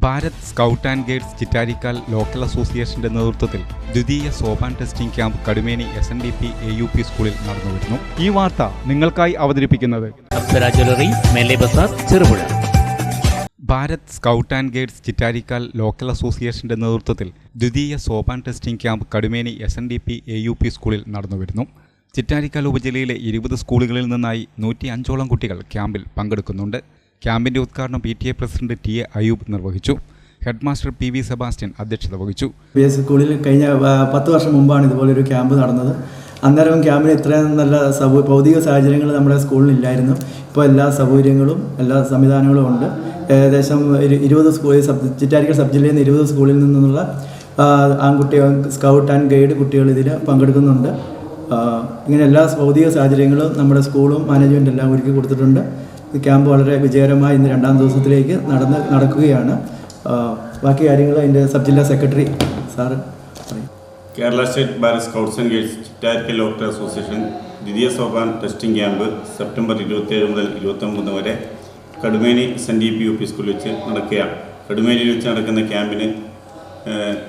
Bharat scout and guides Chittarikkal local അസോസിയേഷന്റെ നേതൃത്വത്തിൽ ദ്വിതീയ Sopan testing camp Kadumeni SNDP AUP സ്കൂളിൽ നടന്നുവരുന്നു. ഈ വാർത്ത നിങ്ങൾക്കായി അവതരിപ്പിക്കുന്നത് Bharat scout and guides Chittarikkal local അസോസിയേഷന്റെ നേതൃത്വത്തിൽ ദ്വിതീയ Sopan testing camp Kadumeni SNDP AUP സ്കൂളിൽ നടന്നുവരുന്നു. ചിറ്റാരിക്കാൽ ഉപജില്ലയിലെ 20 സ്കൂളുകളിൽ നിന്നായി 105ഓളം കുട്ടികൾ ക്യാമ്പിൽ പങ്കെടുക്കുന്നുണ്ട്. ക്യാമ്പിന്റെ ഉദ്ഘാടനം PTA പ്രസിഡന്റ് TA അയൂബ് നിർവഹിച്ചു. ഹെഡ് മാസ്റ്റർ PV സെബാസ്റ്റ്യൻ അധ്യക്ഷത വഹിച്ചു. സ്കൂളിൽ കഴിഞ്ഞ 10 വർഷം മുമ്പാണ് ഇതുപോലൊരു ക്യാമ്പ് നടന്നത്. അന്നേരം ക്യാമ്പിന് ഇത്രയും നല്ല ഭൗതിക സാഹചര്യങ്ങൾ നമ്മുടെ സ്കൂളിൽ ഇല്ലായിരുന്നു. ഇപ്പോൾ എല്ലാ സൗകര്യങ്ങളും എല്ലാ സംവിധാനങ്ങളും ഉണ്ട്. ഏകദേശം 20 സ്കൂൾ ചിറ്റാരിക്കൽ സബ് ജില്ലയിൽ നിന്ന് 20 സ്കൂളിൽ നിന്നുള്ള ആൺകുട്ടികൾ സ്കൗട്ട് ആൻഡ് ഗൈഡ് കുട്ടികൾ ഇതിൽ പങ്കെടുക്കുന്നുണ്ട്. ഇങ്ങനെ എല്ലാ ഭൗതിക സാഹചര്യങ്ങളും നമ്മുടെ സ്കൂളും മാനേജ്മെൻറ്റ് എല്ലാം ഒരുക്കി കൊടുത്തിട്ടുണ്ട്. ഈ ക്യാമ്പ് വളരെ വിജയകരമായി ഇന്ന് 2ാം ദിവസത്തിലേക്ക് നടക്കുകയാണ്. ബാക്കി കാര്യങ്ങൾ അതിൻ്റെ സബ് ജില്ലാ സെക്രട്ടറി സാറ് പറയും. Kerala state Bharat scouts and guides Chittarikkal local association ദ്വിതീയ സോപാൻ ടെസ്റ്റിംഗ് ക്യാമ്പ് സെപ്റ്റംബർ 27 മുതൽ 29 വരെ കടുമേനി SNDP UP സ്കൂളിൽ വെച്ച് നടക്കുകയാണ്. കടുമേനിയിൽ വെച്ച് നടക്കുന്ന ക്യാമ്പിന്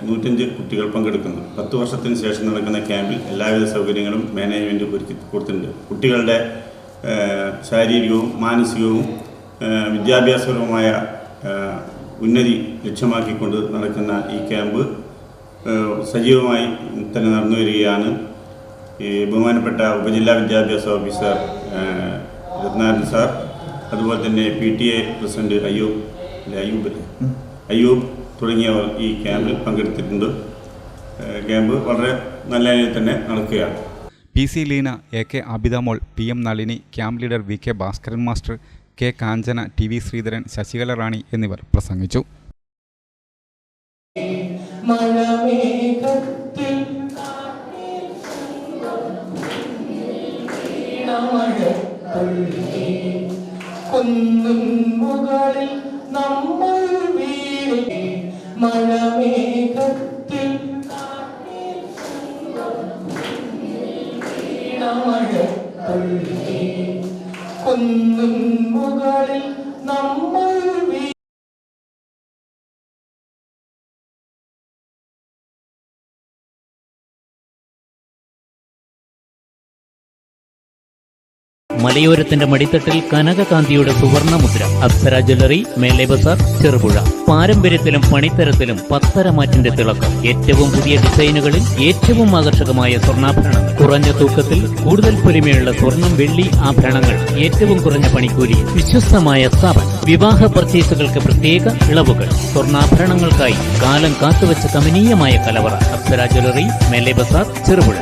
105 കുട്ടികൾ പങ്കെടുക്കുന്നു. 10 വർഷത്തിന് ശേഷം നടക്കുന്ന ക്യാമ്പിൽ എല്ലാവിധ സൗകര്യങ്ങളും മാനേജ്മെൻറ്റ് ഒരുക്കി കൊടുത്തിട്ടുണ്ട്. കുട്ടികളുടെ ശാരീരികവും മാനസികവും വിദ്യാഭ്യാസപരവുമായ ഉന്നതി ലക്ഷ്യമാക്കിക്കൊണ്ട് നടക്കുന്ന ഈ ക്യാമ്പ് സജീവമായി തന്നെ നടന്നു വരികയാണ്. ഈ ബഹുമാനപ്പെട്ട ഉപജില്ലാ വിദ്യാഭ്യാസ ഓഫീസർ രത്നാരൻ സാർ, അതുപോലെ തന്നെ PTA പ്രസിഡന്റ് അയ്യൂബ് തുടങ്ങിയവർ ഈ ക്യാമ്പിൽ പങ്കെടുത്തിട്ടുണ്ട്. ക്യാമ്പ് വളരെ നല്ല രീതിയിൽ തന്നെ നടക്കുകയാണ്. PC Leena, AK ആബിദമോൾ, PM Nalini, camp leader VK Bhaskaran master, K കാഞ്ചന, TV ശ്രീധരൻ, ശശികല റാണി എന്നിവർ പ്രസംഗിച്ചു. മലയോരത്തിന്റെ മടിത്തട്ടിൽ കനകകാന്തിയുടെ സുവർണമുദ്ര. അപ്സര ജ്വല്ലറി, മേലെ ബസാർ, ചെറുപുഴ. പാരമ്പര്യത്തിലും പണിത്തരത്തിലും പത്തരമാറ്റിന്റെ തിളക്കം. ഏറ്റവും പുതിയ ഡിസൈനുകളിൽ ഏറ്റവും ആകർഷകമായ സ്വർണ്ണാഭരണങ്ങൾ. കുറഞ്ഞ തൂക്കത്തിൽ കൂടുതൽ പൊലിമയുള്ള സ്വർണം, വെള്ളി ആഭരണങ്ങൾ. ഏറ്റവും കുറഞ്ഞ പണിക്കൂലി. വിശ്വസ്തമായ സ്ഥാപനം. വിവാഹ പർച്ചേസുകൾക്ക് പ്രത്യേക ഇളവുകൾ. സ്വർണ്ണാഭരണങ്ങൾക്കായി കാലം കാത്തുവച്ച കമനീയമായ കലവറ. അപ്സര ജ്വല്ലറി, മേലെ ബസാർ, ചെറുപുഴ.